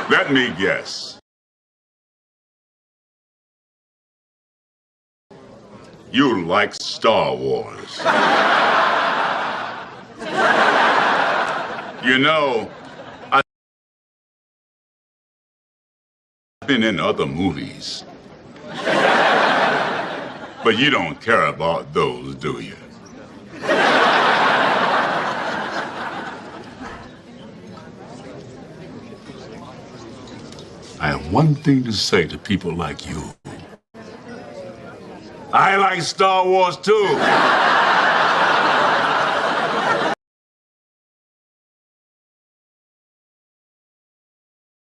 Let me guess. You like Star Wars. You know, I've been in other movies. But you don't care about those, do you? I have one thing to say to people like you. I like Star Wars too.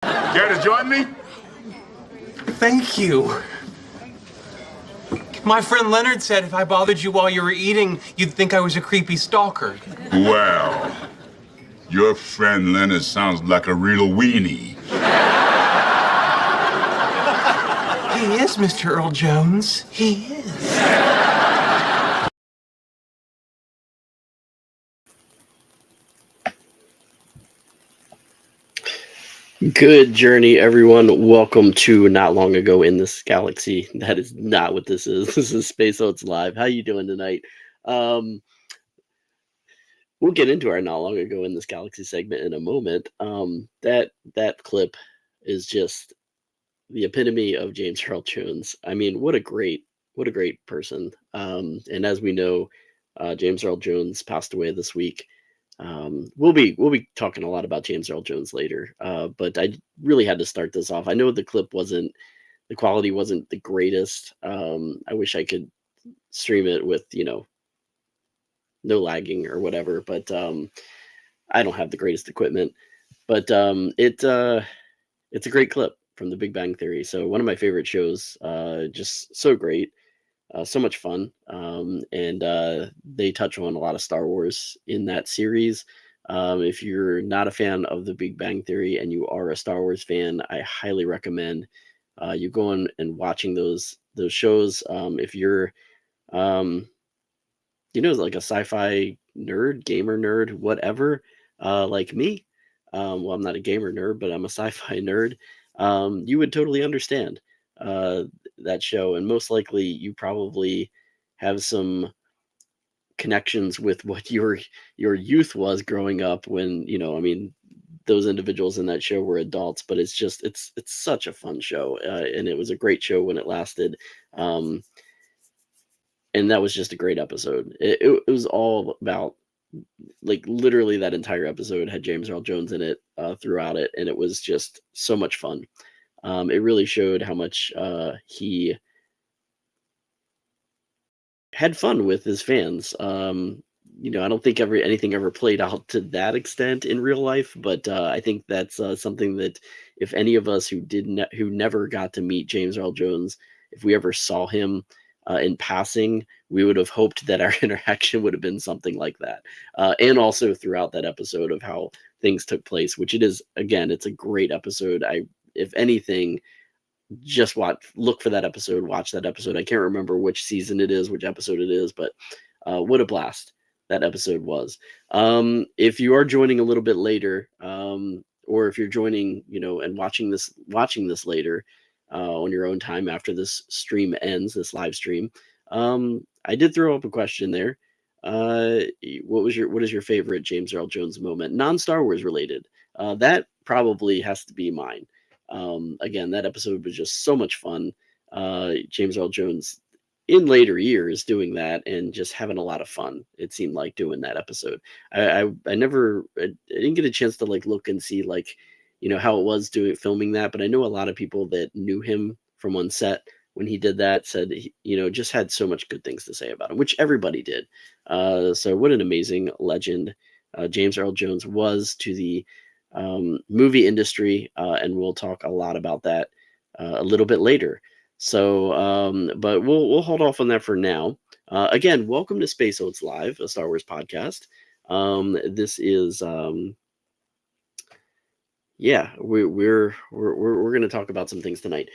Care to join me? Thank you. My friend Leonard said if I bothered you while you were eating, you'd think I was a creepy stalker. Well, your friend Leonard sounds like a real weenie. He is, Mr. Earl Jones. He is. Good journey, everyone. Welcome to Not Long Ago in This Galaxy. That is not what this is. This is Space Oats Live. How you doing tonight? We'll get into our Not Long Ago in This Galaxy segment in a moment. That clip is just the epitome of James Earl Jones. I mean, what a great person. And as we know, James Earl Jones passed away this week. We'll be talking a lot about James Earl Jones later, but I really had to start this off. I know the quality wasn't the greatest. I wish I could stream it with, no lagging or whatever, but I don't have the greatest equipment. But it's a great clip from The Big Bang Theory. So one of my favorite shows, just so great. So much fun, and they touch on a lot of Star Wars in that series. If you're not a fan of The Big Bang Theory and you are a Star Wars fan, I highly recommend you going and watching those shows. If you're, like a sci-fi nerd, gamer nerd, whatever, like me, well, I'm not a gamer nerd, but I'm a sci-fi nerd. You would totally understand that show, and most likely you probably have some connections with what your youth was growing up when, those individuals in that show were adults, but it's such a fun show, and it was a great show when it lasted, and that was just a great episode. It was all about, like, literally that entire episode had James Earl Jones in it throughout it, and it was just so much fun. It really showed how much he had fun with his fans. I don't think anything ever played out to that extent in real life, but I think that's something that if any of us who never got to meet James Earl Jones, if we ever saw him in passing, we would have hoped that our interaction would have been something like that. And also throughout that episode of how things took place, which it is, again, it's a great episode. If anything, just look for that episode, watch that episode. I can't remember which season it is, which episode it is, but what a blast that episode was. If you are joining a little bit later, or if you're joining, and watching this later on your own time after this stream ends, this live stream, I did throw up a question there. What is your favorite James Earl Jones moment, non-Star Wars related? That probably has to be mine. Again, that episode was just so much fun. James Earl Jones in later years doing that and just having a lot of fun. It seemed like doing that episode. I didn't get a chance to look and see how it was filming that, but I know a lot of people that knew him from on set when he did that said just had so much good things to say about him, which everybody did. So what an amazing legend James Earl Jones was to the movie industry, and we'll talk a lot about that a little bit later. So, but we'll hold off on that for now. Again, welcome to Space Oats Live, a Star Wars podcast. This is we're going to talk about some things tonight.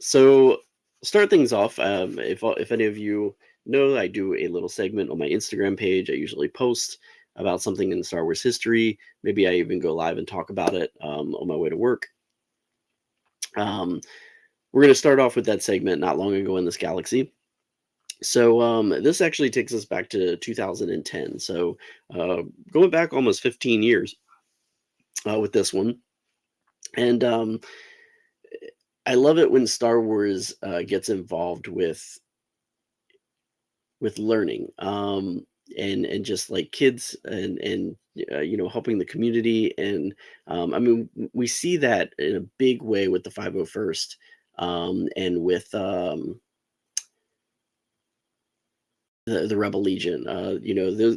So start things off. If any of you know, I do a little segment on my Instagram page. I usually post about something in Star Wars history. Maybe I even go live and talk about it on my way to work. We're going to start off with that segment Not Long Ago in This Galaxy. So this actually takes us back to 2010. So going back almost 15 years with this one. And I love it when Star Wars gets involved with learning and just like kids and helping the community. And I mean, we see that in a big way with the 501st and with the Rebel Legion.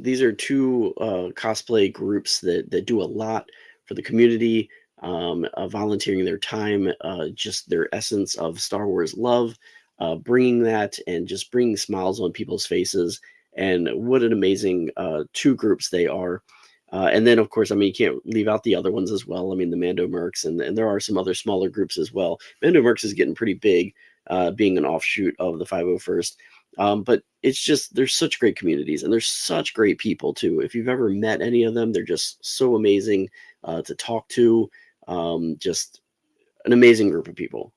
These are two cosplay groups that do a lot for the community, volunteering their time, just their essence of Star Wars love, bringing that and just bringing smiles on people's faces. And what an amazing two groups they are. And then, of course, I mean, you can't leave out the other ones as well. I mean, the Mando Mercs, and there are some other smaller groups as well. Mando Mercs is getting pretty big, being an offshoot of the 501st. But it's just, there's such great communities, and there's such great people too. If you've ever met any of them, they're just so amazing to talk to. Just an amazing group of people.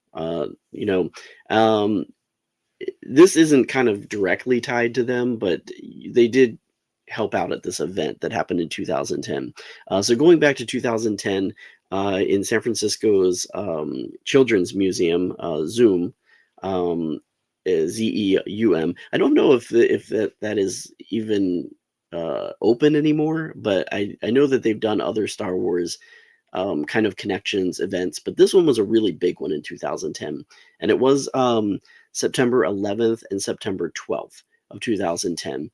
This isn't kind of directly tied to them, but they did help out at this event that happened in 2010. So going back to 2010, in San Francisco's Children's Museum, Zoom, ZEUM. I don't know if that is even open anymore, but I know that they've done other Star Wars kind of connections events, but this one was a really big one in 2010, and it was September 11th and September 12th of 2010,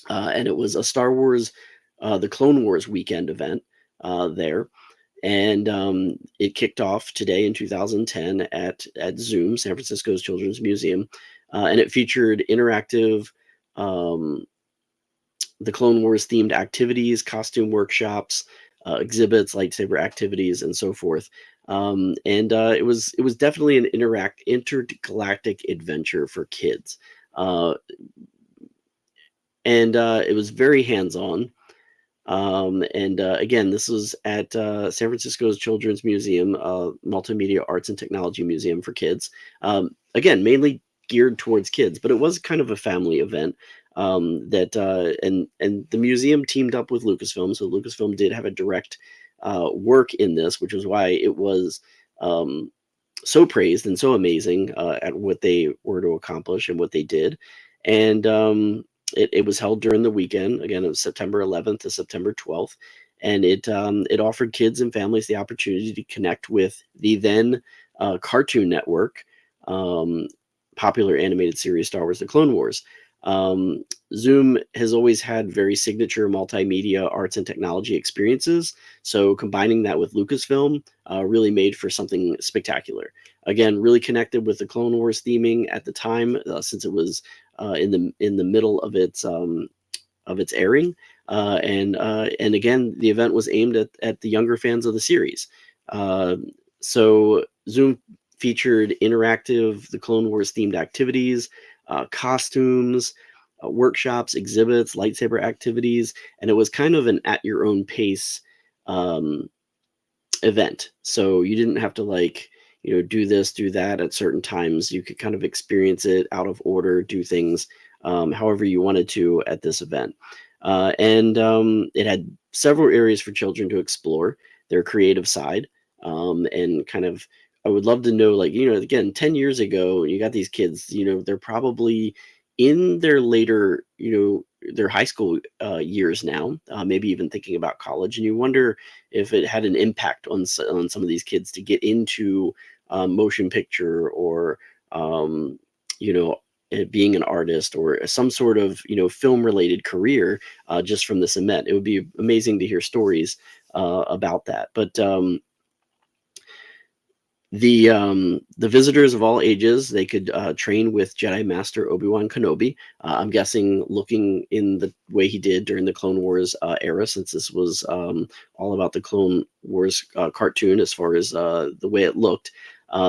and it was a Star Wars, the Clone Wars weekend event there. And it kicked off today in 2010 at Zoom, San Francisco's Children's Museum, and it featured interactive, the Clone Wars themed activities, costume workshops, exhibits, lightsaber activities, and so forth. And it was definitely an intergalactic adventure for kids, and it was very hands-on. Again, this was at San Francisco's Children's Museum, Multimedia Arts and Technology Museum for kids. Again, mainly geared towards kids, but it was kind of a family event. And the museum teamed up with Lucasfilm, so Lucasfilm did have a direct work in this, which was why it was so praised and so amazing at what they were to accomplish and what they did. And it was held during the weekend. Again, it was September 11th to September 12th. And it offered kids and families the opportunity to connect with the then Cartoon Network, popular animated series Star Wars: The Clone Wars. Zoom has always had very signature multimedia arts and technology experiences. So combining that with Lucasfilm really made for something spectacular. Again, really connected with the Clone Wars theming at the time, since it was in the middle of its airing. And again, the event was aimed at the younger fans of the series. So Zoom featured interactive, the Clone Wars themed activities, costumes, workshops, exhibits, lightsaber activities, and it was kind of an at your own pace event. So you didn't have to do this, do that at certain times. You could kind of experience it out of order, do things however you wanted to at this event. And it had several areas for children to explore their creative side, and kind of, I would love to know, again, 10 years ago, you got these kids, they're probably in their later, their high school years now, maybe even thinking about college. And you wonder if it had an impact on some of these kids to get into motion picture or, being an artist or some sort of, film related career just from this event. It would be amazing to hear stories about that. But the visitors of all ages, they could train with Jedi Master Obi-Wan Kenobi. I'm guessing looking in the way he did during the Clone Wars era, since this was all about the Clone Wars cartoon as far as the way it looked.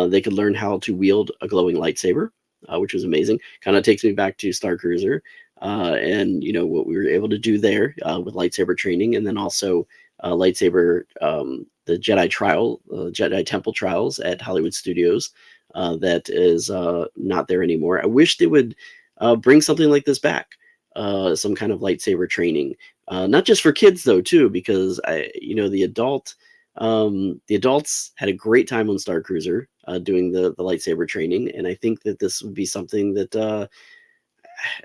They could learn how to wield a glowing lightsaber, which was amazing. Kind of takes me back to Star Cruiser. and what we were able to do there with lightsaber training, and then also lightsaber the Jedi Temple trials at Hollywood Studios. That is not there anymore. I wish they would bring something like this back, some kind of lightsaber training, not just for kids though, too, because the adults had a great time on Star Cruiser doing the lightsaber training, and I think that this would be something that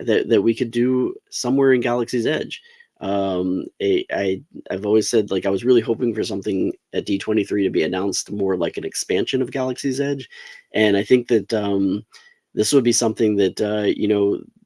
that we could do somewhere in Galaxy's Edge. I've always said, like, I was really hoping for something at D23 to be announced more like an expansion of Galaxy's Edge, and I think that this would be something that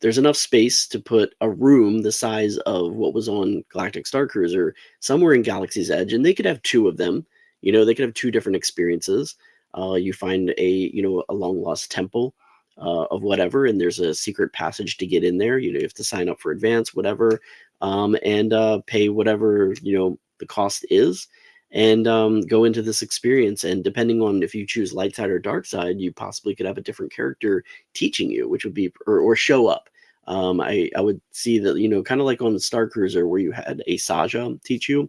there's enough space to put a room the size of what was on Galactic Star Cruiser somewhere in Galaxy's Edge, and they could have two of them. They could have two different experiences. You find a long lost temple of whatever, and there's a secret passage to get in there. You have to sign up for advance, whatever, and pay whatever the cost is, and go into this experience. And depending on if you choose light side or dark side, you possibly could have a different character teaching you, which would be or show up. I would see that kind of like on Star Cruiser where you had a Saja teach you.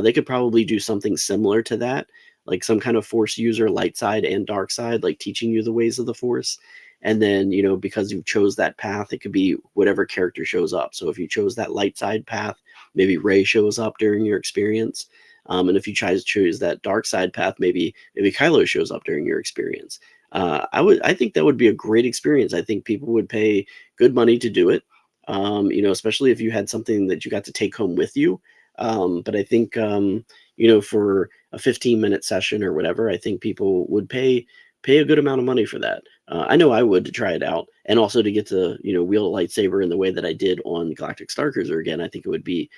They could probably do something similar to that, like some kind of Force user, light side and dark side, like teaching you the ways of the Force. And then, because you chose that path, it could be whatever character shows up. So if you chose that light side path, maybe Rey shows up during your experience. And if you choose that dark side path, maybe Kylo shows up during your experience. I think that would be a great experience. I think people would pay good money to do it. Especially if you had something that you got to take home with you. But I think, for a 15-minute session or whatever, I think people would pay a good amount of money for that. I know I would, to try it out, and also to get to wield a lightsaber in the way that I did on Galactic Star Cruiser again. I think it would be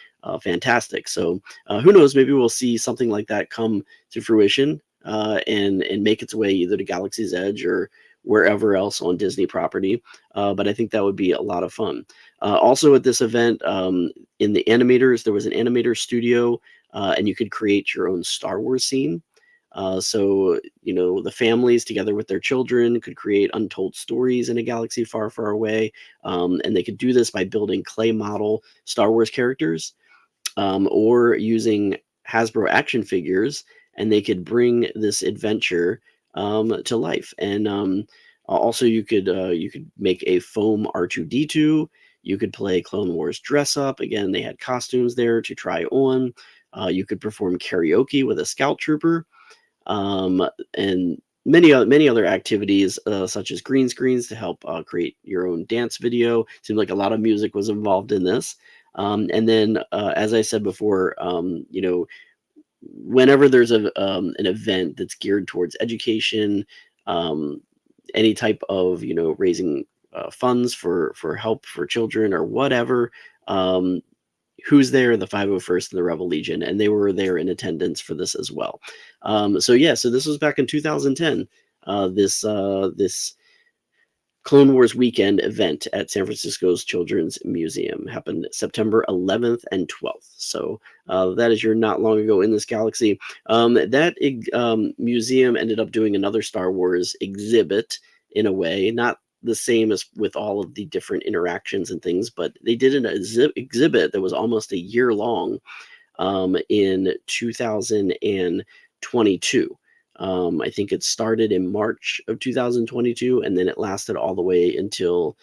fantastic. So who knows? Maybe we'll see something like that come to fruition and make its way either to Galaxy's Edge or wherever else on Disney property. But I think that would be a lot of fun. Also at this event, in the animators, there was an animator studio, and you could create your own Star Wars scene. So the families together with their children could create untold stories in a galaxy far, far away. And they could do this by building clay model Star Wars characters, or using Hasbro action figures, and they could bring this adventure to life. And also you could make a foam R2-D2. You could play Clone Wars dress up. Again, they had costumes there to try on. You could perform karaoke with a scout trooper. And many other activities, such as green screens to help create your own dance video. Seemed like a lot of music was involved in this. And then, as I said before, whenever there's an event that's geared towards education, any type of raising funds for help for children or whatever, who's there? The 501st and the Rebel Legion, and they were there in attendance for this as well. So this was back in 2010. This Clone Wars weekend event at San Francisco's Children's Museum happened September 11th and 12th. So that is your not long ago in this galaxy. That museum ended up doing another Star Wars exhibit in a way, not the same as with all of the different interactions and things, but they did an exhibit that was almost a year long in 2022. I think it started in March of 2022, and then it lasted all the way until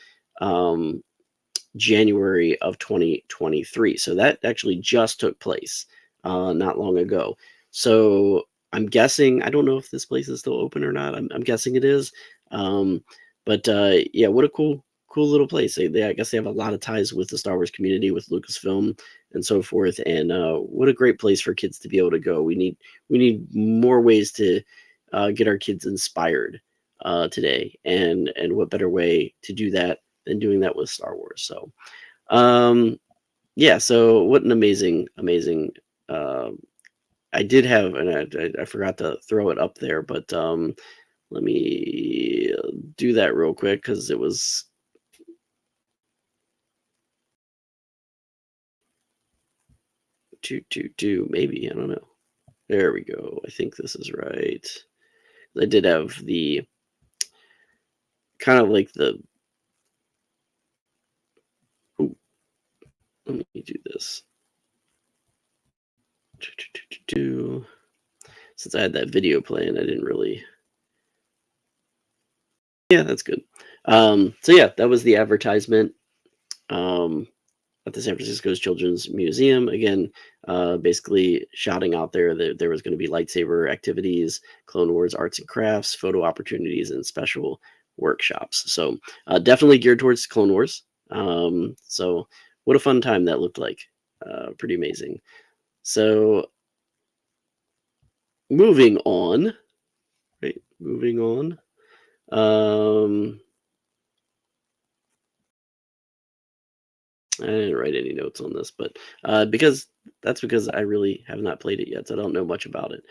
January of 2023. So that actually just took place not long ago. So I'm guessing, I don't know if this place is still open or not. I'm guessing it is. But what a cool little place. I guess they have a lot of ties with the Star Wars community, with Lucasfilm and so forth. And what a great place for kids to be able to go. We need more ways to get our kids inspired today. And what better way to do that than doing that with Star Wars? So, so what an amazing. I did have, and I forgot to throw it up there, but let me do that real quick because it was two, maybe, I don't know. There we go. I think this is right. I did have the kind of like the Let me do this. Since I had that video playing, I didn't really. Yeah, that's good. So yeah, that was the advertisement at the San Francisco Children's Museum. Again, basically shouting out there that there was going to be lightsaber activities, Clone Wars arts and crafts, photo opportunities, and special workshops. So definitely geared towards Clone Wars. So what a fun time that looked like. Pretty amazing. So moving on, right? Moving on. I didn't write any notes on this, but because I really have not played it yet, so I don't know much about it.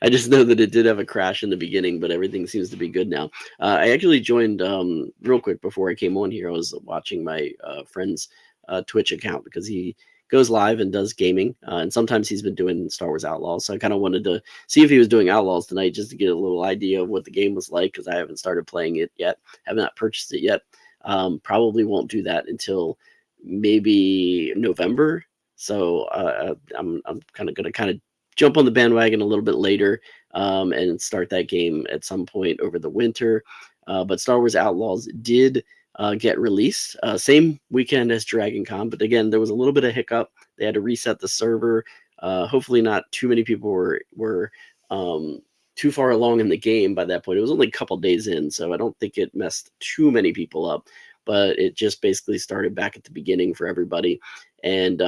I just know that it did have a crash in the beginning, but everything seems to be good now. I actually joined real quick before I came on here. I was watching my friend's Twitch account because he goes live and does gaming, and sometimes he's been doing Star Wars Outlaws. So I kind of wanted to see if he was doing Outlaws tonight, just to get a little idea of what the game was like, because I haven't started playing it yet. Have not purchased it yet. Probably won't do that until maybe November. So I'm kind of going to jump on the bandwagon a little bit later and start that game at some point over the winter. But Star Wars Outlaws did get released same weekend as Dragon Con, but again, there was a little bit of hiccup. They had to reset the server. Hopefully not too many people were too far along in the game by that point. It was only a couple days in, so I don't think it messed too many people up, but it just basically started back at the beginning for everybody. And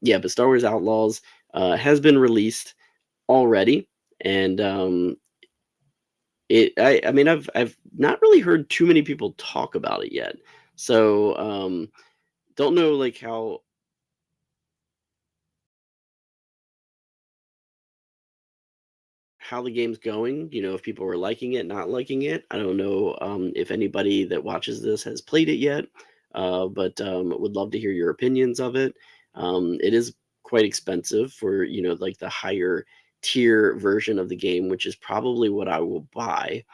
yeah, but Star Wars Outlaws has been released already, and I mean, I've not really heard too many people talk about it yet, so don't know like how the game's going, if people are liking it, not liking it. I don't know if anybody that watches this has played it yet, but would love to hear your opinions of it. It is quite expensive for, like the higher tier version of the game, which is probably what I will buy.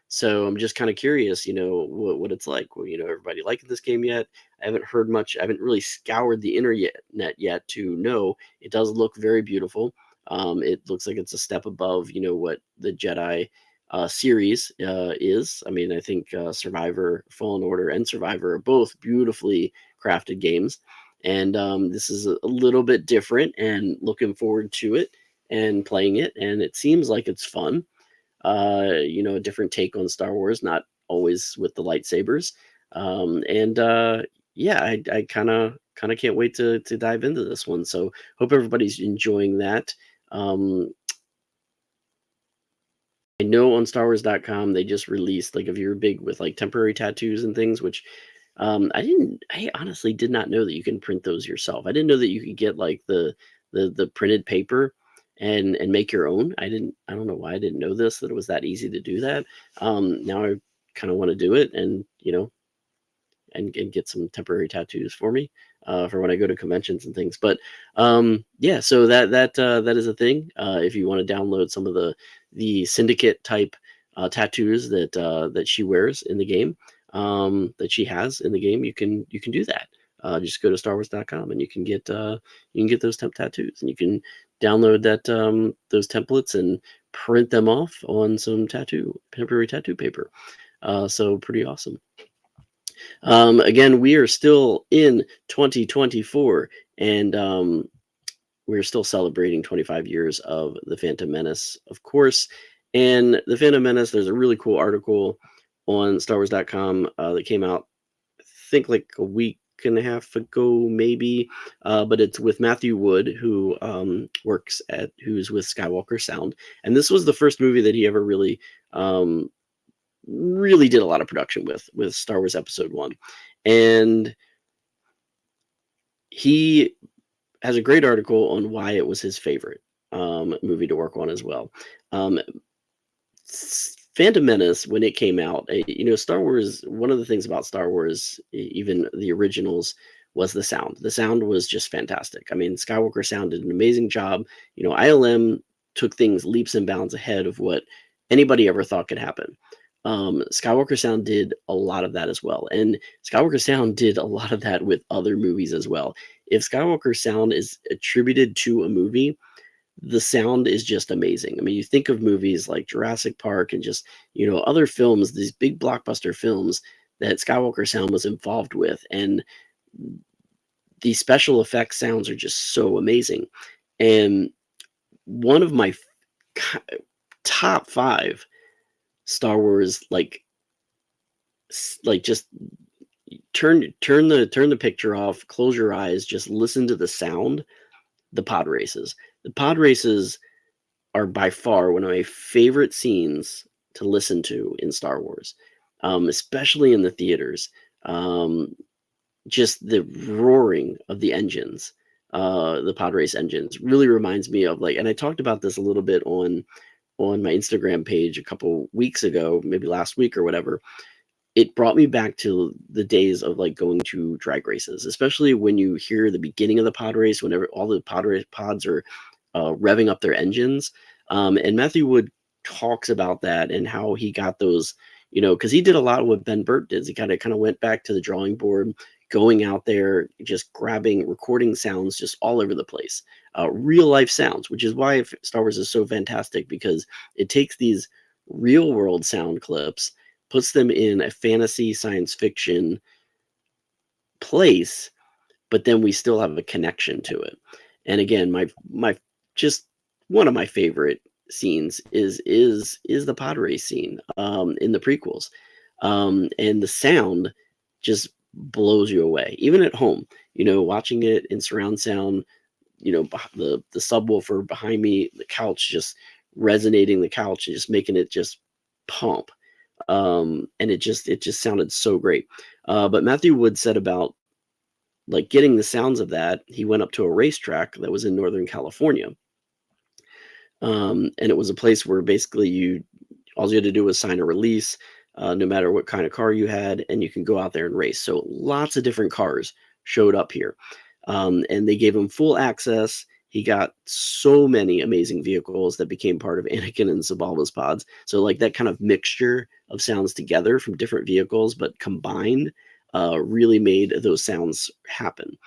So I'm just kind of curious, what it's like. Well, everybody liking this game yet? I haven't heard much. I haven't really scoured the internet yet to know. It does look very beautiful. It looks like it's a step above, what the Jedi series is. I mean, I think Survivor, Fallen Order, and Survivor are both beautifully crafted games. And this is a little bit different, and looking forward to it and playing it. And it seems like it's fun. A different take on Star Wars, not always with the lightsabers. Yeah, I kind of can't wait to dive into this one. So hope everybody's enjoying that. I know on StarWars.com they just released, like, if you're big with like temporary tattoos and things, which I honestly did not know that you can print those yourself. I didn't know that you could get like the printed paper and make your own. I don't know why I didn't know this, that it was that easy to do that. Now I kind of want to do it, and and get some temporary tattoos for me for when I go to conventions and things. But yeah, so that is a thing. If you want to download some of the syndicate type tattoos that she wears in the game, that she has in the game, you can do that. Just go to StarWars.com and you can get those temp tattoos, and you can download those templates and print them off on some temporary tattoo paper. So pretty awesome. Again, we are still in 2024, and we're still celebrating 25 years of the Phantom Menace, of course. And the Phantom Menace, there's a really cool article on StarWars.com that came out, I think, like a week and a half ago, maybe. But it's with Matthew Wood, who who's with Skywalker Sound, and this was the first movie that he ever really did a lot of production with Star Wars Episode I. And he has a great article on why it was his favorite movie to work on as well. Phantom Menace, when it came out, Star Wars, one of the things about Star Wars, even the originals, was the sound. The sound was just fantastic. I mean, Skywalker Sound did an amazing job. ILM took things leaps and bounds ahead of what anybody ever thought could happen. Skywalker Sound did a lot of that as well. And Skywalker Sound did a lot of that with other movies as well. If Skywalker Sound is attributed to a movie, the sound is just amazing. I mean, you think of movies like Jurassic Park and just, other films, these big blockbuster films that Skywalker Sound was involved with. And the special effects sounds are just so amazing. And one of my top 5 Star Wars, like just turn the picture off, close your eyes, just listen to the sound. The pod races. The pod races are by far one of my favorite scenes to listen to in Star Wars, especially in the theaters. Just the roaring of the engines, the pod race engines, really reminds me of and I talked about this a little bit on my Instagram page a couple weeks ago, maybe last week or whatever. It brought me back to the days of going to drag races, especially when you hear the beginning of the pod race, whenever all the pods are revving up their engines. And Matthew Wood talks about that and how he got those, because he did a lot of what Ben Burtt did. He kind of went back to the drawing board, going out there, just recording sounds just all over the place, real life sounds, which is why Star Wars is so fantastic, because it takes these real world sound clips, puts them in a fantasy science fiction place, but then we still have a connection to it. And again, my just one of my favorite scenes is the pod race scene in the prequels. And the sound just blows you away, even at home, watching it in surround sound, the subwoofer behind me, the couch just resonating the couch and just making it just pump. And it just sounded so great. But Matthew Wood said about getting the sounds of that, he went up to a racetrack that was in Northern California. And it was a place where basically all you had to do was sign a release, no matter what kind of car you had, and you can go out there and race. So lots of different cars showed up here. And they gave him full access. He got so many amazing vehicles that became part of Anakin and Sabalba's pods. So that kind of mixture of sounds together from different vehicles, but combined, really made those sounds happen.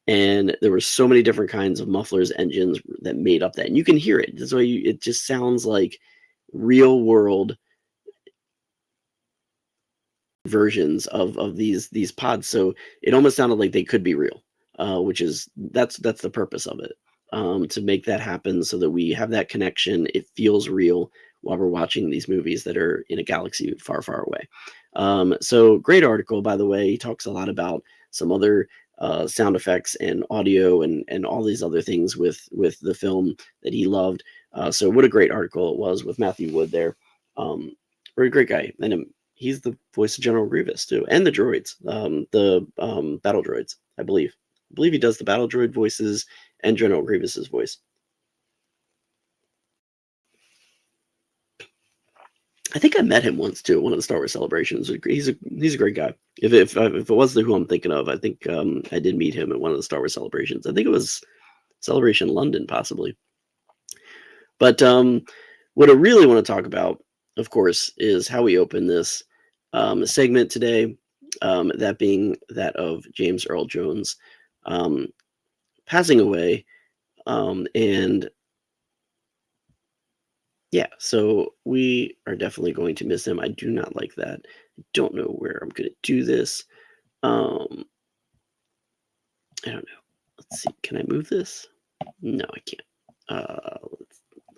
And there were so many different kinds of mufflers, engines that made up that. And you can hear it. That's why it just sounds like real world versions of these pods. So it almost sounded like they could be real, that's the purpose of it. To make that happen so that we have that connection. It feels real while we're watching these movies that are in a galaxy far, far away. So great article, by the way. He talks a lot about some other sound effects and audio and all these other things with the film that he loved. So what a great article it was with Matthew Wood there. Very great guy. And he's the voice of General Grievous too, and the droids, the battle droids, I believe. I believe he does the battle droid voices and General Grievous's voice. I think I met him once too, one of the Star Wars celebrations. He's a great guy. If it was who I'm thinking of, I think I did meet him at one of the Star Wars celebrations. I think it was Celebration London, possibly. But what I really want to talk about, of course, is how we open this segment today. That being that of James Earl Jones passing away. And yeah, so we are definitely going to miss him. I do not like that. I don't know where I'm going to do this. I don't know. Let's see. Can I move this? No, I can't.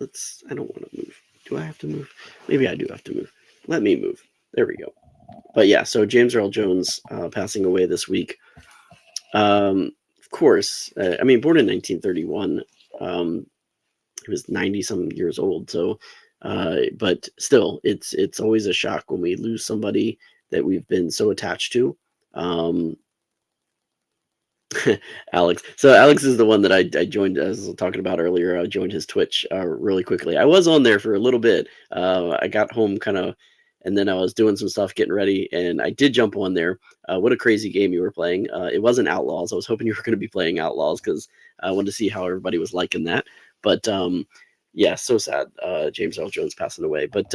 Let's. I don't want to move. Do I have to move? Maybe I do have to move. Let me move. There we go. But yeah, so James Earl Jones passing away this week. Of course, I mean, born in 1931. He was 90-some years old. So, but still, it's always a shock when we lose somebody that we've been so attached to. Alex. So Alex is the one that I joined, as I was talking about earlier. I joined his Twitch really quickly. I was on there for a little bit. I got home kind of, and then I was doing some stuff, getting ready, and I did jump on there. What a crazy game you were playing. It wasn't Outlaws. I was hoping you were going to be playing Outlaws because I wanted to see how everybody was liking that. But yeah, so sad. James Earl Jones passing away. But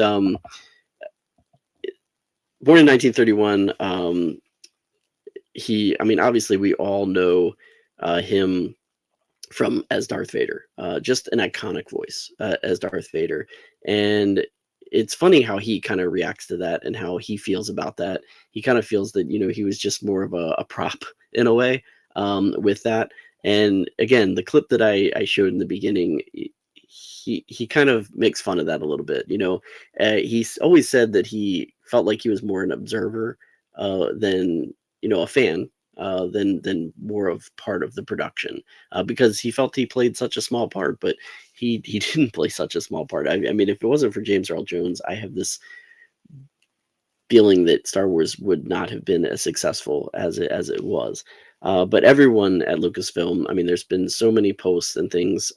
born in 1931. I mean, obviously we all know him from as Darth Vader, just an iconic voice as Darth Vader. And it's funny how he kind of reacts to that and how he feels about that. He kind of feels that, he was just more of a prop in a way with that. And again, the clip that I showed in the beginning, he kind of makes fun of that a little bit. He's always said that he felt like he was more an observer than a fan, than more of part of the production, because he felt he played such a small part, but he didn't play such a small part. I mean, if it wasn't for James Earl Jones, I have this feeling that Star Wars would not have been as successful as it was. But everyone at Lucasfilm, I mean, there's been so many posts and things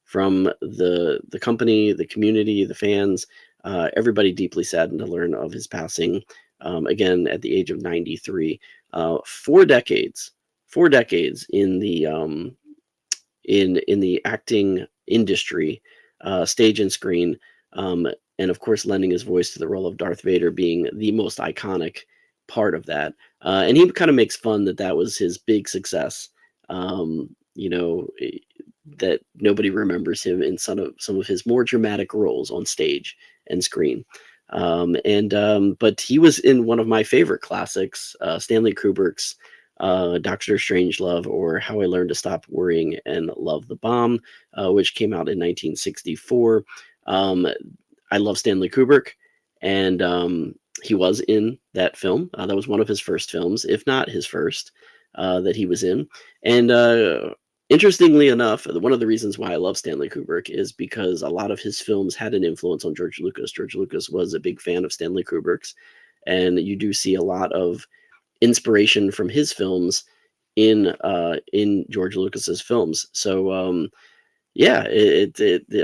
from the company, the community, the fans, everybody deeply saddened to learn of his passing. Again, at the age of 93, 4 decades in the in the acting industry, stage and screen, and of course, lending his voice to the role of Darth Vader being the most iconic part of that. And he kind of makes fun that was his big success. That nobody remembers him in some of his more dramatic roles on stage and screen. But he was in one of my favorite classics, Stanley Kubrick's Doctor Strangelove, or How I Learned to Stop Worrying and Love the Bomb, which came out in 1964. I love Stanley Kubrick, and he was in that film. That was one of his first films, if not his first, that he was in. And interestingly enough, one of the reasons why I love Stanley Kubrick is because a lot of his films had an influence on George Lucas. George Lucas was a big fan of Stanley Kubrick's, and you do see a lot of inspiration from his films in George Lucas's films. So yeah, a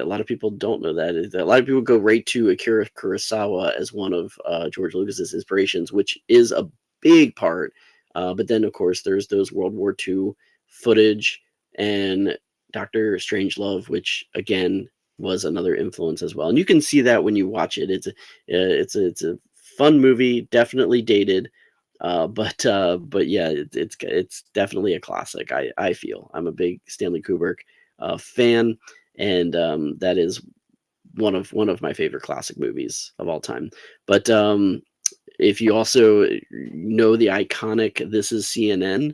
lot of people don't know that. A lot of people go right to Akira Kurosawa as one of George Lucas's inspirations, which is a big part. But then, of course, there's those World War II footage and Doctor Strangelove, which again was another influence as well. And you can see that when you watch it. It's a fun movie, definitely dated, but yeah, it's definitely a classic. I feel I'm a big Stanley Kubrick fan, and that is one of my favorite classic movies of all time. But if you also know the iconic "This Is CNN"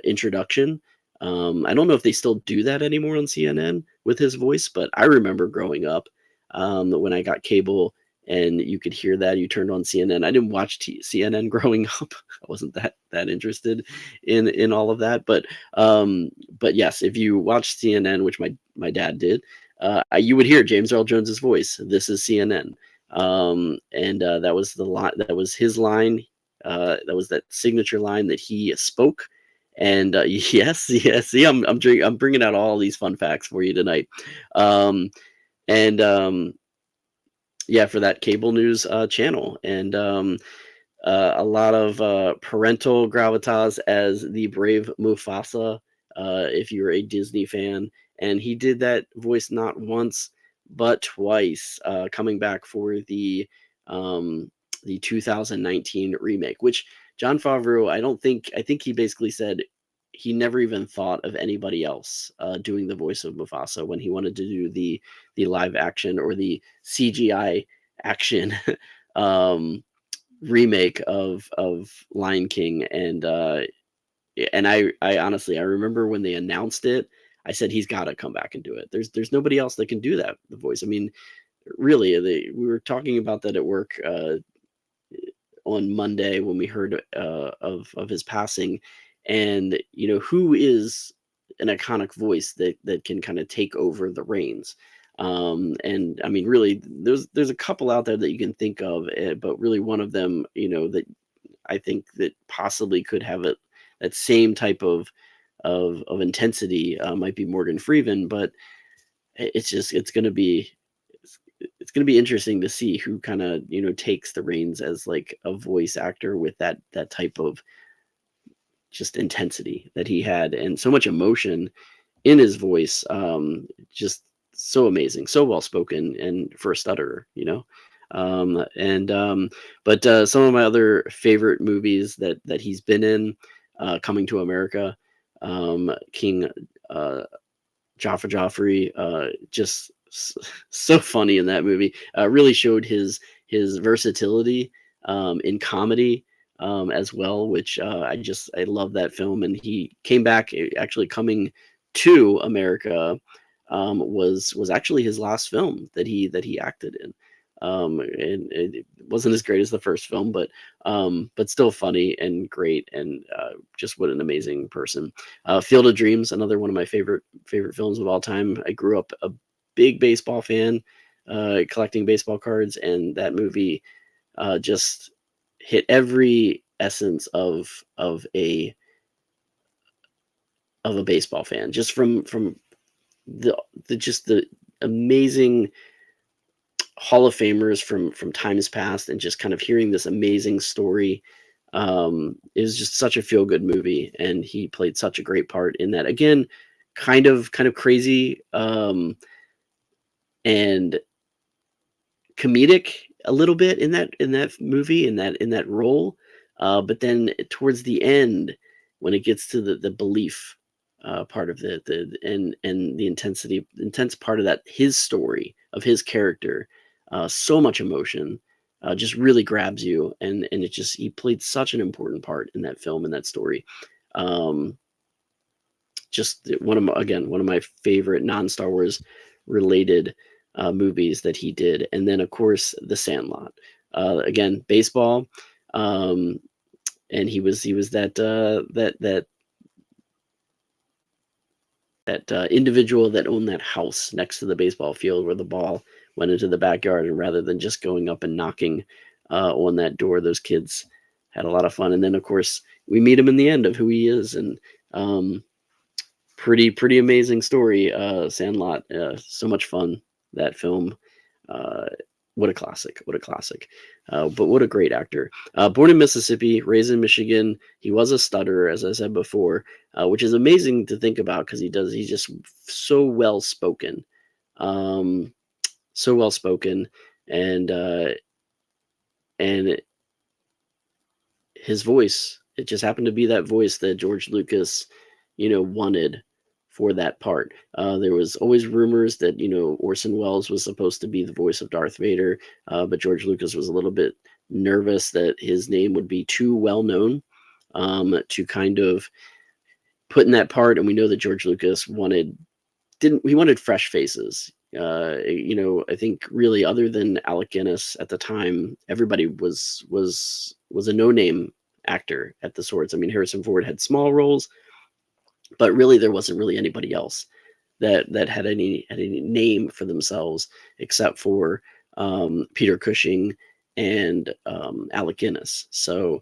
introduction. I don't know if they still do that anymore on CNN with his voice, but I remember growing up when I got cable and you could hear that. You turned on CNN. I didn't watch CNN growing up. I wasn't that interested in all of that. But yes, if you watch CNN, which my dad did, you would hear James Earl Jones's voice. This is CNN, and that was the line. That was his line. That was that signature line that he spoke. And yes. See, I'm bringing out all these fun facts for you tonight. Yeah, for that cable news channel, and a lot of parental gravitas as the brave Mufasa, if you're a Disney fan. And he did that voice not once but twice, coming back for the 2019 remake, which Jon Favreau, I think he basically said he never even thought of anybody else doing the voice of Mufasa when he wanted to do the live action or the CGI action remake of Lion King. And I honestly, I remember when they announced it, I said he's got to come back and do it. There's nobody else that can do that, the voice. I mean, really, we were talking about that at work on Monday when we heard of his passing, and who is an iconic voice that can kind of take over the reins. And I mean, really, there's a couple out there that you can think of, but really one of them, that I think that possibly could have that same type of intensity might be Morgan Freeman. But it's going to be interesting to see who kind of takes the reins as like a voice actor with that type of just intensity that he had, and so much emotion in his voice. Just so amazing, so well spoken, and for a stutterer, But some of my other favorite movies that he's been in, Coming to America, King Jaffa Joffrey, just so funny in that movie. Really showed his versatility in comedy as well, which I love that film. And he came back, actually Coming to America was actually his last film that he acted in. And it wasn't as great as the first film, but still funny and great, and just what an amazing person. Field of Dreams, another one of my favorite films of all time. I grew up a big baseball fan, collecting baseball cards, and that movie just hit every essence of a baseball fan, just from the amazing Hall of Famers from times past, and just kind of hearing this amazing story. It was just such a feel good movie, and he played such a great part in that. Again, kind of crazy and comedic a little bit in that movie, in that role. But then towards the end, when it gets to the belief part of and the intense part of that, his story of his character, so much emotion, just really grabs you, and he played such an important part in that film and that story. Just one of my favorite non-Star Wars related movies that he did. And then of course The Sandlot, again, baseball, and he was that individual that owned that house next to the baseball field where the ball went into the backyard, and rather than just going up and knocking on that door, those kids had a lot of fun. And then of course we meet him in the end of who he is, and pretty amazing story. Sandlot, so much fun, that film. What a classic, but what a great actor. Born in Mississippi, raised in Michigan. He was a stutterer, as I said before, which is amazing to think about, because he's just so well spoken, and his voice, it just happened to be that voice that George Lucas, wanted for that part. There was always rumors that, Orson Welles was supposed to be the voice of Darth Vader, but George Lucas was a little bit nervous that his name would be too well known to kind of put in that part. And we know that George Lucas wanted fresh faces. I think really, other than Alec Guinness at the time, everybody was a no-name actor at the Swords. I mean, Harrison Ford had small roles, but really there wasn't really anybody else that had any name for themselves, except for Peter Cushing and Alec Guinness. So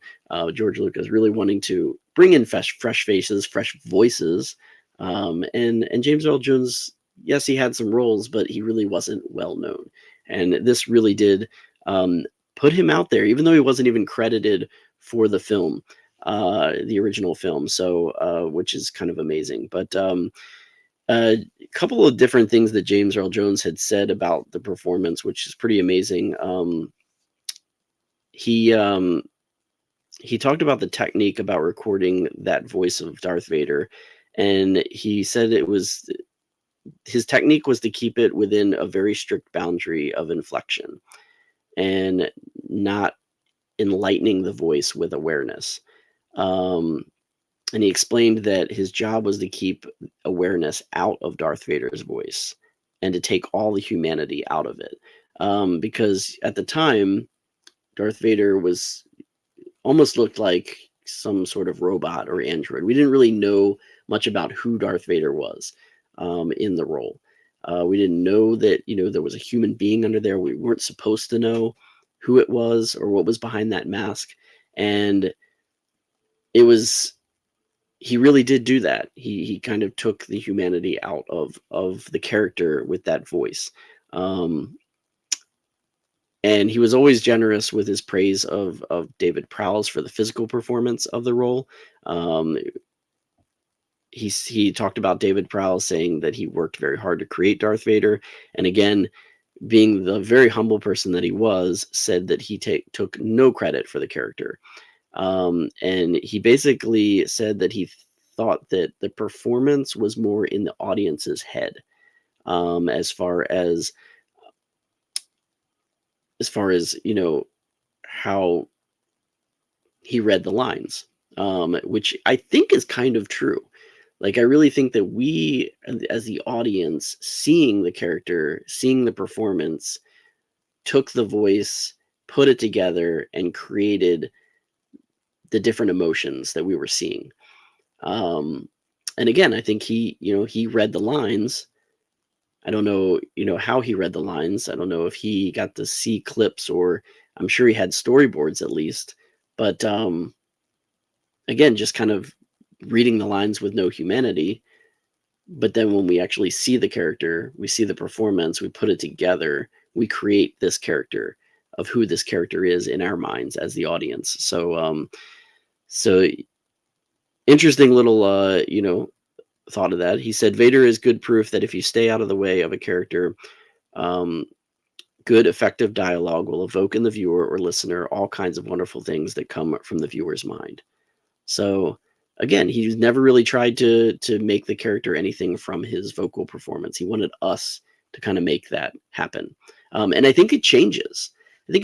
George Lucas really wanting to bring in fresh faces, fresh voices, and James Earl Jones, yes, he had some roles, but he really wasn't well known. And this really did put him out there, even though he wasn't even credited for the film, the original film. So, which is kind of amazing. But a couple of different things that James Earl Jones had said about the performance, which is pretty amazing. He talked about the technique about recording that voice of Darth Vader, and he said his technique was to keep it within a very strict boundary of inflection and not enlightening the voice with awareness. And he explained that his job was to keep awareness out of Darth Vader's voice and to take all the humanity out of it. Because at the time, Darth Vader almost looked like some sort of robot or android. We didn't really know much about who Darth Vader was in the role. We didn't know that, there was a human being under there. We weren't supposed to know who it was or what was behind that mask. And he really did do that. He kind of took the humanity out of the character with that voice. And he was always generous with his praise of David Prowse for the physical performance of the role. He talked about David Prowse, saying that he worked very hard to create Darth Vader. And again, being the very humble person that he was, said that he took no credit for the character. And he basically said that he thought that the performance was more in the audience's head, as far as how he read the lines, which I think is kind of true. Like, I really think that we, as the audience, seeing the character, seeing the performance, took the voice, put it together, and created the different emotions that we were seeing. And again, I think he read the lines. I don't know, how he read the lines. I don't know if he got to see clips, or I'm sure he had storyboards at least. But again, just kind of reading the lines with no humanity. But then when we actually see the character, we see the performance, we put it together, we create this character of who this character is in our minds as the audience. So interesting little thought of that. He said Vader is good proof that if you stay out of the way of a character, good effective dialogue will evoke in the viewer or listener all kinds of wonderful things that come from the viewer's mind. So again, he's never really tried to make the character anything from his vocal performance. He wanted us to kind of make that happen. And I think it changes. I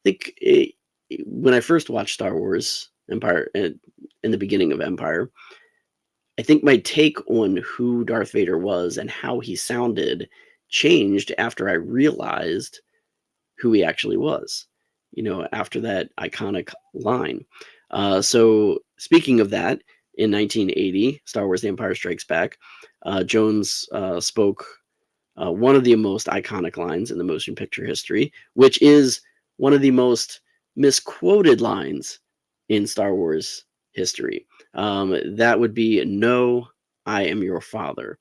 think when I first watched Star Wars Empire, in the beginning of Empire, I think my take on who Darth Vader was and how he sounded changed after I realized who he actually was, after that iconic line. So speaking of that, in 1980, Star Wars The Empire Strikes Back, Jones spoke one of the most iconic lines in the motion picture history, which is one of the most misquoted lines in Star Wars history. That would be, "No, I am your father."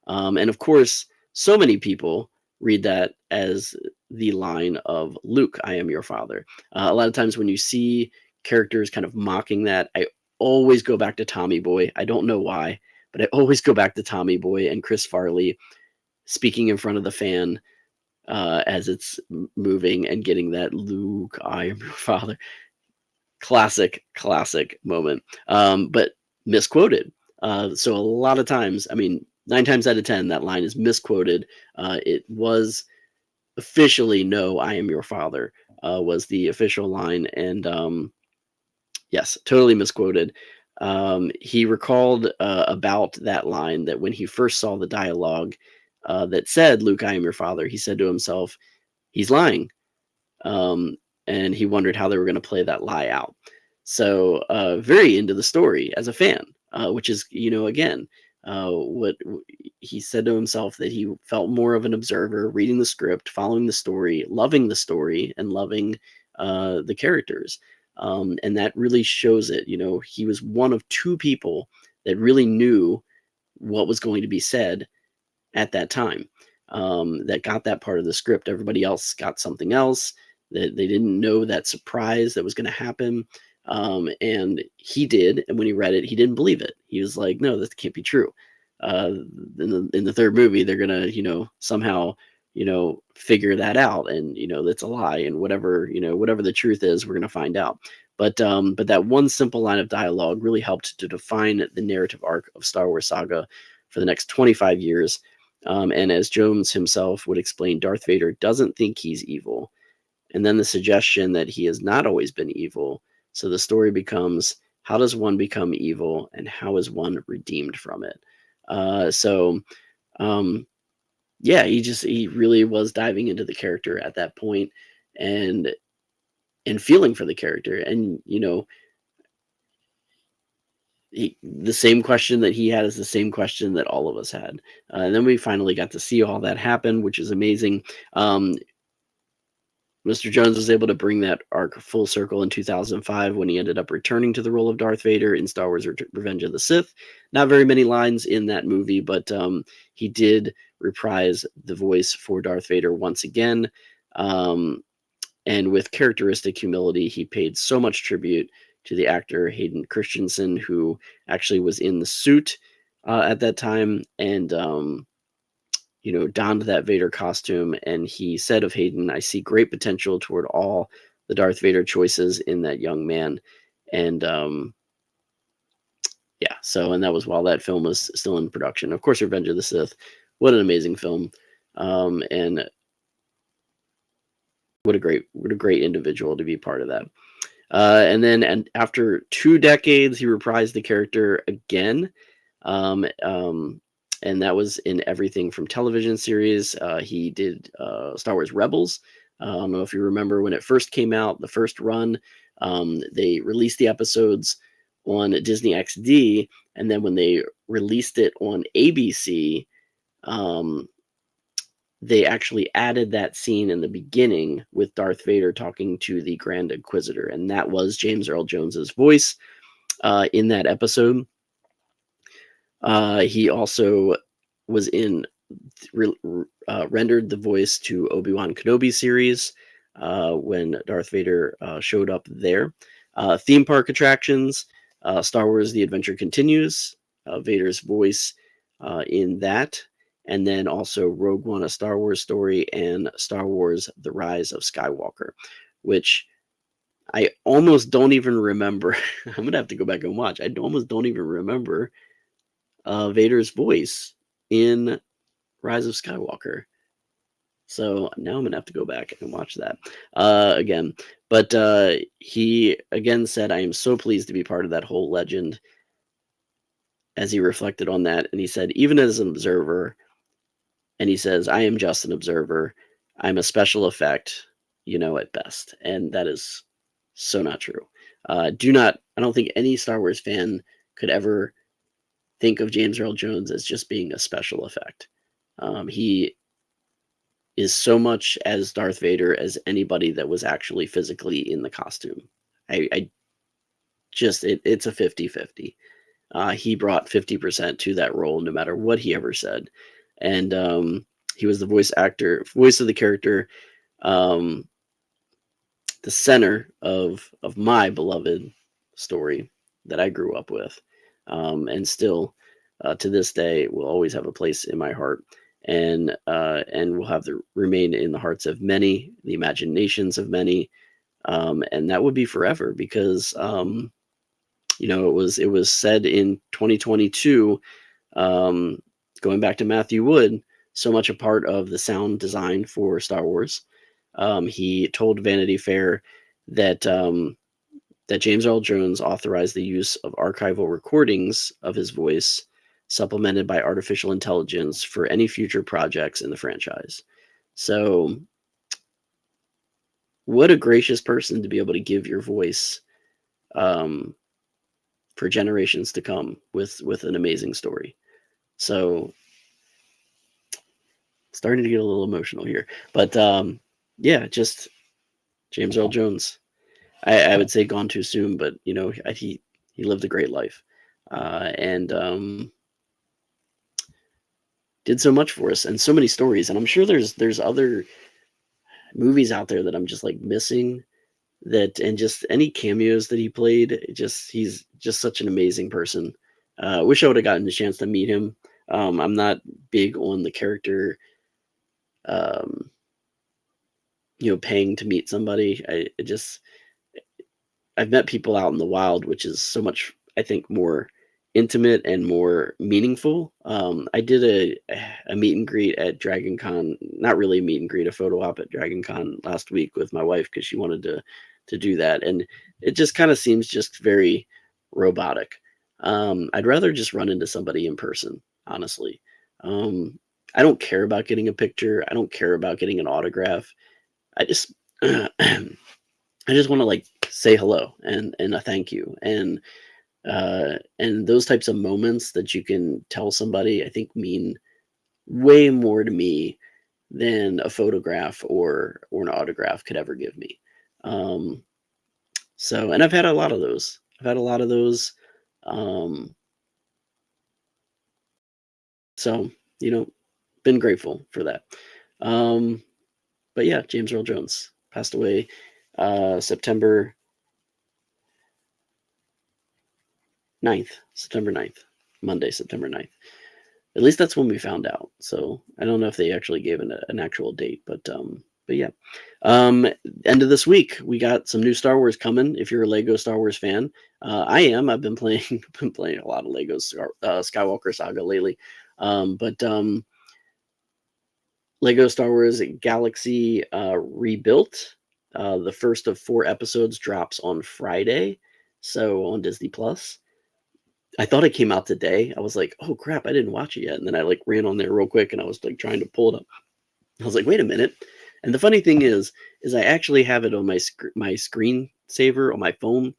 And of course, so many people read that as the line of Luke, "I am your father." A lot of times when you see characters kind of mocking that, I always go back to Tommy Boy. I don't know why, but I always go back to Tommy Boy and Chris Farley speaking in front of the fan as it's moving and getting that "Luke, I am your father." Classic moment, but misquoted. So a lot of times, 9 times out of 10, that line is misquoted. It was officially, "No, I am your father," was the official line. And yes, totally misquoted. He recalled about that line that when he first saw the dialogue that said, "Luke, I am your father," he said to himself, "He's lying." And he wondered how they were going to play that lie out. So very into the story as a fan, which is, again, what he said to himself, that he felt more of an observer, reading the script, following the story, and loving the characters. And that really shows it. He was one of 2 people that really knew what was going to be said at that time, that got that part of the script. Everybody else got something else. That they didn't know that surprise that was going to happen. And he did. And when he read it, he didn't believe it. He was like, "No, this can't be true." In the 3rd movie, they're going to, somehow, figure that out. And, that's a lie. And whatever the truth is, we're going to find out. But that one simple line of dialogue really helped to define the narrative arc of Star Wars saga for the next 25 years. And as Jones himself would explain, Darth Vader doesn't think he's evil. And then the suggestion that he has not always been evil. So the story becomes, how does one become evil, and how is one redeemed from it? Yeah, he really was diving into the character at that point, and feeling for the character. And, the same question that he had is the same question that all of us had. And then we finally got to see all that happen, which is amazing. Mr. Jones was able to bring that arc full circle in 2005 when he ended up returning to the role of Darth Vader in Star Wars Revenge of the Sith. Not very many lines in that movie, but he did reprise the voice for Darth Vader once again. And with characteristic humility, he paid so much tribute to the actor Hayden Christensen, who actually was in the suit at that time. And donned that Vader costume, and he said of Hayden, "I see great potential toward all the Darth Vader choices in that young man." And yeah, and that was while that film was still in production. Of course, Revenge of the Sith, what an amazing film, and what a great individual to be part of that. And after 2 decades, he reprised the character again. And that was in everything from television series. He did Star Wars Rebels. I don't know if you remember when it first came out, the first run. They released the episodes on Disney XD, and then when they released it on ABC, they actually added that scene in the beginning with Darth Vader talking to the Grand Inquisitor, and that was James Earl Jones's voice in that episode. He also was rendered the voice to Obi-Wan Kenobi series when Darth Vader showed up there. Theme park attractions, Star Wars The Adventure Continues, Vader's voice in that. And then also Rogue One, A Star Wars Story, and Star Wars The Rise of Skywalker, which I almost don't even remember. I'm going to have to go back and watch. I almost don't even remember Vader's voice in Rise of Skywalker. So now I'm going to have to go back and watch that again. But he again said, "I am so pleased to be part of that whole legend," as he reflected on that. And he said, "Even as an observer," and he says, "I am just an observer. I'm a special effect, at best." And that is so not true. I don't think any Star Wars fan could ever think of James Earl Jones as just being a special effect. He is so much as Darth Vader as anybody that was actually physically in the costume. It's a 50-50. He brought 50% to that role, no matter what he ever said. And he was the voice of the character, the center of my beloved story that I grew up with, and still to this day will always have a place in my heart, and will have to remain in the hearts of many, the imaginations of many, and that would be forever, because it was said in 2022, going back to Matthew Wood, so much a part of the sound design for Star Wars. He told Vanity Fair that James Earl Jones authorized the use of archival recordings of his voice, supplemented by artificial intelligence, for any future projects in the franchise. So, what a gracious person to be able to give your voice for generations to come with an amazing story. So, starting to get a little emotional here, but yeah, just James Earl Jones. I would say gone too soon, but he lived a great life, and did so much for us, and so many stories. And I'm sure there's other movies out there that I'm just like missing, and just any cameos that he played. He's just such an amazing person. Wish I would have gotten a chance to meet him. I'm not big on the character, paying to meet somebody. I've met people out in the wild, which is so much, I think, more intimate and more meaningful. I did a meet and greet at Dragon Con, not really a meet and greet, a photo op at Dragon Con last week with my wife, because she wanted to do that. And it just kind of seems just very robotic. I'd rather just run into somebody in person, honestly. I don't care about getting a picture. I don't care about getting an autograph. I just want to like say hello and a thank you, and those types of moments that you can tell somebody, I think, mean way more to me than a photograph or an autograph could ever give me. And I've had a lot of those. So, been grateful for that. But yeah, James Earl Jones passed away September 9th, Monday, September 9th. At least that's when we found out. So I don't know if they actually gave an actual date, but yeah. End of this week, we got some new Star Wars coming. If you're a Lego Star Wars fan, I am. I've been playing a lot of Lego Skywalker Saga lately. But Lego Star Wars Galaxy Rebuilt. The first of 4 episodes drops on Friday, so on Disney Plus. I thought it came out today. I was like, oh crap, I didn't watch it yet. And then I like ran on there real quick and I was like trying to pull it up. I was like, wait a minute. And the funny thing is I actually have it on my screensaver on my phone.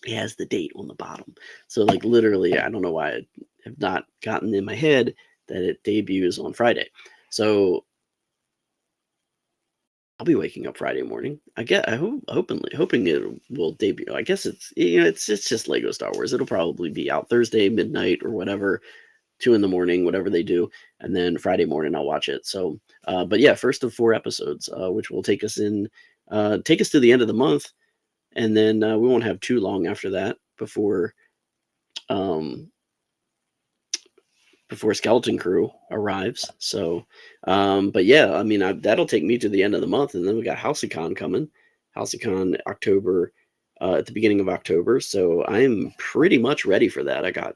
It has the date on the bottom. So like literally, I don't know why I have not gotten in my head that it debuts on Friday. So I'll be waking up Friday morning. Hoping it will debut. I guess it's just Lego Star Wars. It'll probably be out Thursday midnight or whatever, 2 in the morning, whatever they do, and then Friday morning I'll watch it. So, but yeah, first of 4 episodes, which will take us to the end of the month, and then we won't have too long after that before Skeleton Crew arrives. So, but yeah, I mean, that'll take me to the end of the month, and then we got HouseCon coming. HouseCon October, at the beginning of October. So I'm pretty much ready for that. I got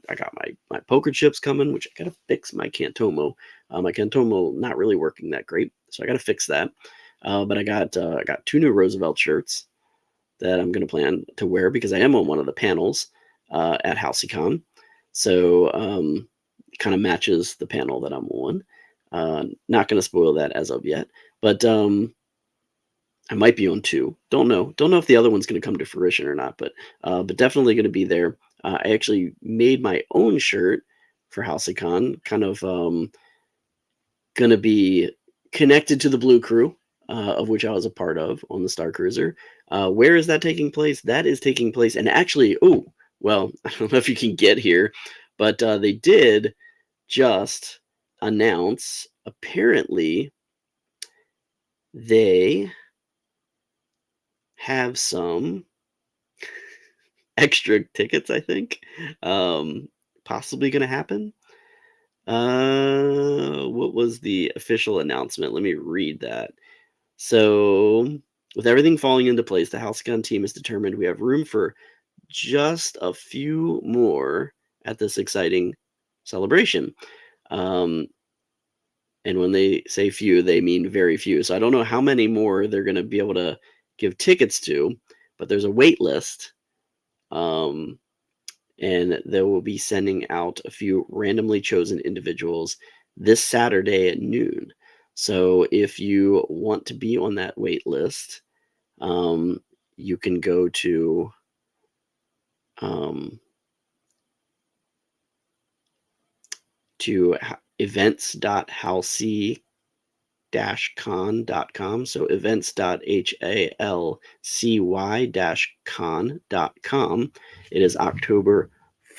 my poker chips coming, which I gotta fix my Cantomo. My Cantomo not really working that great, so I gotta fix that. But I got 2 new Roosevelt shirts that I'm gonna plan to wear because I am on one of the panels at HouseCon. So kind of matches the panel that I'm on. Not going to spoil that as of yet, but I might be on 2. Don't know if the other one's going to come to fruition or not, but definitely going to be there. I actually made my own shirt for HouseCon, kind of going to be connected to the Blue Crew, of which I was a part of on the Star Cruiser. Where is that taking place? That is taking place, and actually, I don't know if you can get here, but they did just announce, apparently they have some extra tickets, I think, possibly going to happen. What was the official announcement? Let me read that. So, with everything falling into place, the HouseCon team has determined we have room for just a few more at this exciting celebration. And when they say few, they mean very few. So I don't know how many more they're going to be able to give tickets to, but there's a wait list. And they will be sending out a few randomly chosen individuals this Saturday at noon. So if you want to be on that wait list, you can go to events.halcy-con.com. So events.halcy-con.com. It is October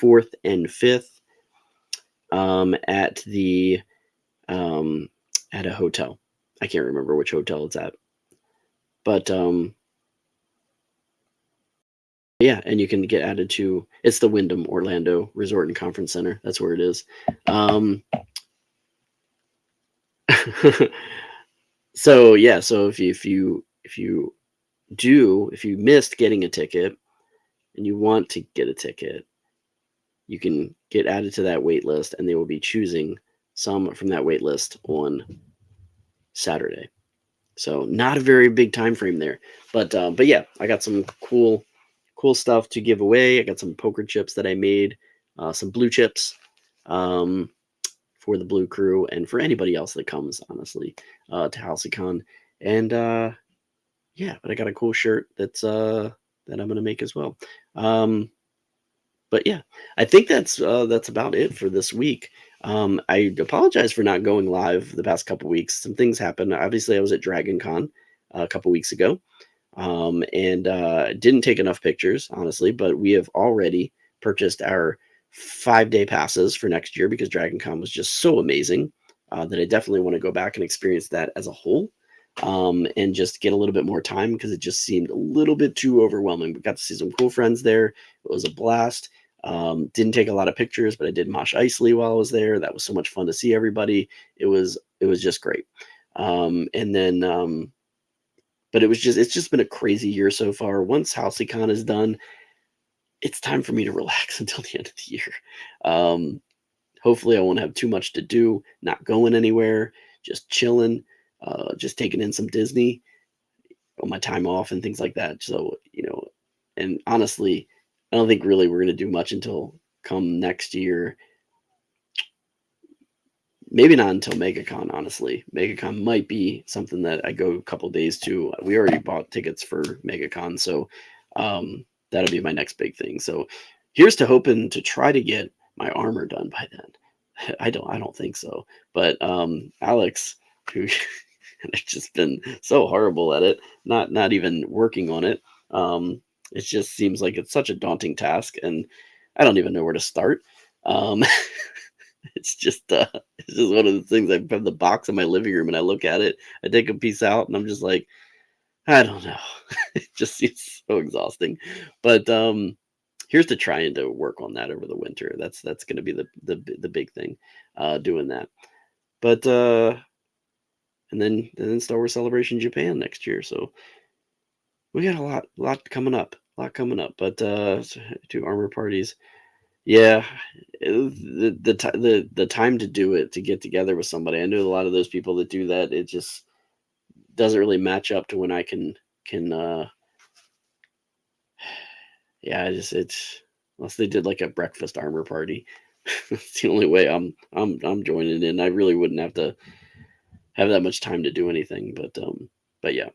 4th and 5th at a hotel. I can't remember which hotel it's at, but yeah, and you can get added to, it's the Wyndham Orlando Resort and Conference Center. That's where it is. So yeah, so if you missed getting a ticket and you want to get a ticket, you can get added to that wait list, and they will be choosing some from that wait list on Saturday. So not a very big time frame there, but yeah, I got some cool stuff to give away. I got some poker chips that I made, some blue chips for the Blue Crew and for anybody else that comes, honestly, to HouseCon. And yeah, but I got a cool shirt that I'm gonna make as well. But yeah, I think that's about it for this week. I apologize for not going live the past couple weeks. Some things happened. Obviously, I was at Dragon Con a couple weeks ago. And didn't take enough pictures, honestly, but we have already purchased our 5-day passes for next year because Dragon Con was just so amazing that I definitely want to go back and experience that as a whole, and just get a little bit more time because it just seemed a little bit too overwhelming. We got to see some cool friends there. It was a blast. Didn't take a lot of pictures, but I did Mosh Isley while I was there. That was so much fun to see everybody. It was just great. And then, but it's just been a crazy year so far. Once HouseCon is done, it's time for me to relax until the end of the year. Hopefully I won't have too much to do, not going anywhere, just chilling, just taking in some Disney on my time off and things like that. So, and honestly, I don't think really we're going to do much until come next year. Maybe not until MegaCon, honestly. MegaCon might be something that I go a couple days to. We already bought tickets for MegaCon, so that'll be my next big thing. So here's to hoping to try to get my armor done by then. I don't think so. But Alex, who has just been so horrible at it, not even working on it. It just seems like it's such a daunting task, and I don't even know where to start. It's just one of the things. I have the box in my living room, and I look at it. I take a piece out, and I'm just like, I don't know. It just seems so exhausting. But here's to trying to work on that over the winter. That's going to be the big thing, doing that. But and then Star Wars Celebration Japan next year. So we got a lot coming up. But to armor parties. Yeah, the time to do it, to get together with somebody. I know a lot of those people that do that. It just doesn't really match up to when I can yeah, it's unless they did like a breakfast armor party. It's the only way I'm joining in. I really wouldn't have to have that much time to do anything, but yeah.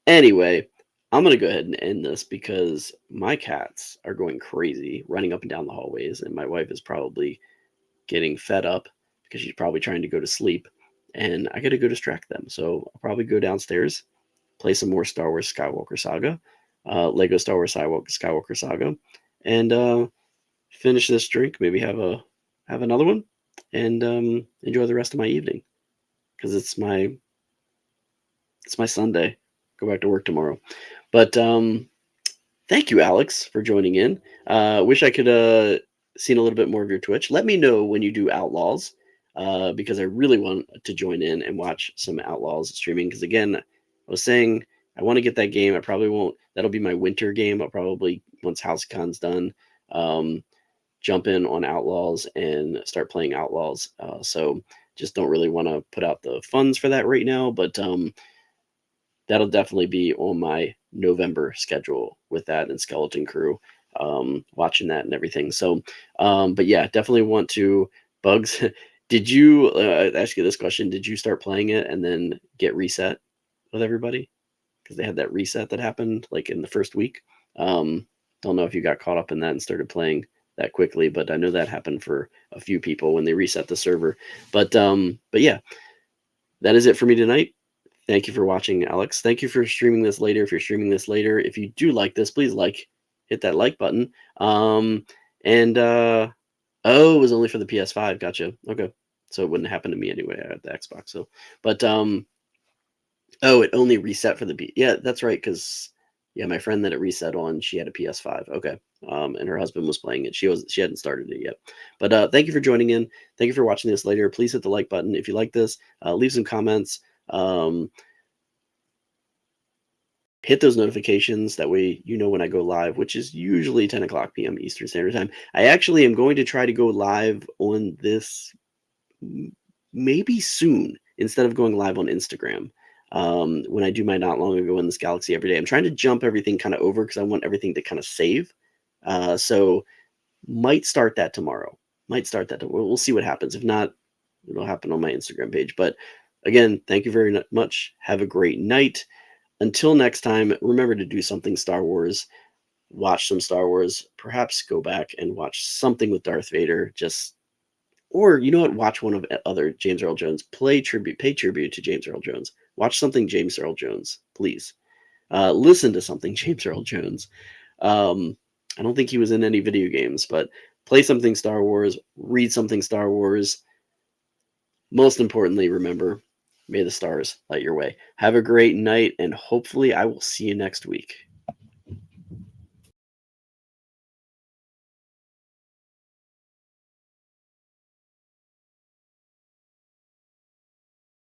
Anyway, I'm going to go ahead and end this because my cats are going crazy, running up and down the hallways, and my wife is probably getting fed up because she's probably trying to go to sleep, and I got to go distract them. So I'll probably go downstairs, play some more Star Wars Skywalker Saga, Lego Star Wars Skywalker Saga, and finish this drink, maybe have another one, and enjoy the rest of my evening because it's my Sunday. Go back to work tomorrow. But thank you, Alex, for joining in. Wish I could seen a little bit more of your Twitch. Let me know when you do Outlaws, because I really want to join in and watch some Outlaws streaming. Because again, I was saying I want to get that game. I probably won't. That'll be my winter game. I'll probably, once HouseCon's done, jump in on Outlaws and start playing Outlaws. So just don't really want to put out the funds for that right now, but that'll definitely be on my November schedule with that and Skeleton Crew, watching that and everything. So, but yeah, definitely want to. Bugs, did you ask you this question? Did you start playing it and then get reset with everybody? Because they had that reset that happened like in the first week. Don't know if you got caught up in that and started playing that quickly, but I know that happened for a few people when they reset the server. But yeah, that is it for me tonight. Thank you for watching, Alex. Thank you for streaming this later. If you're streaming this later, if you do like this, please hit that like button. Oh, it was only for the PS5. Gotcha. Okay. So it wouldn't happen to me anyway. I had the Xbox. So, but, oh, it only reset for the yeah, that's right. Cause yeah, my friend that it reset on, she had a PS5. Okay. And her husband was playing it. She hadn't started it yet, but, thank you for joining in. Thank you for watching this later. Please hit the like button. If you like this, leave some comments. Hit those notifications. That way, when I go live, which is usually 10 o'clock p.m. Eastern Standard Time. I actually am going to try to go live on this maybe soon instead of going live on Instagram. When I do my not long ago in this galaxy every day, I'm trying to jump everything kind of over because I want everything to kind of save. So might start that tomorrow. We'll see what happens. If not, it'll happen on my Instagram page. But again, thank you very much. Have a great night. Until next time, remember to do something Star Wars. Watch some Star Wars. Perhaps go back and watch something with Darth Vader. Or you know what? Watch one of other James Earl Jones. Pay tribute to James Earl Jones. Watch something James Earl Jones, please. Listen to something James Earl Jones. I don't think he was in any video games, but play something Star Wars. Read something Star Wars. Most importantly, remember, may the stars light your way. Have a great night, and hopefully I will see you next week.